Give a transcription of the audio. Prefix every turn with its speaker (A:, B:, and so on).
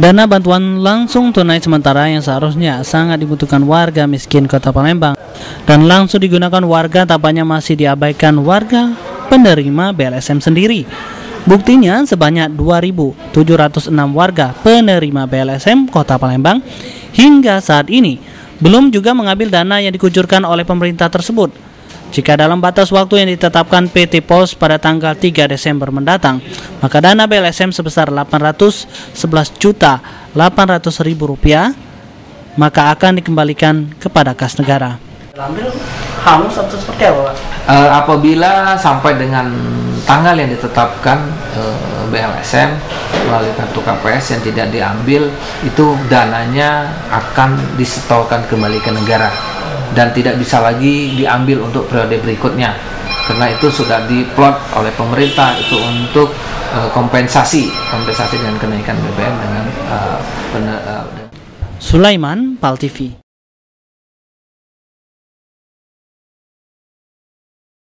A: Dana bantuan langsung tunai sementara yang seharusnya sangat dibutuhkan warga miskin Kota Palembang dan langsung digunakan warga tampaknya masih diabaikan warga penerima BLSM sendiri. Buktinya sebanyak 2.706 warga penerima BLSM Kota Palembang hingga saat ini belum juga mengambil dana yang dikucurkan oleh pemerintah tersebut. Jika dalam batas waktu yang ditetapkan PT POS pada tanggal 3 Desember mendatang, maka dana BLSM sebesar Rp811.800.000 maka akan dikembalikan kepada kas negara. Hangus atau seperti apa, Pak?
B: Apabila sampai dengan tanggal yang ditetapkan BLSM melalui kartu KPS yang tidak diambil, itu dananya akan disetorkan kembali ke negara dan tidak bisa lagi diambil untuk periode berikutnya, karena itu sudah diplot oleh pemerintah itu untuk kompensasi dengan kenaikan BBM dengan
A: Sulaiman, PAL TV.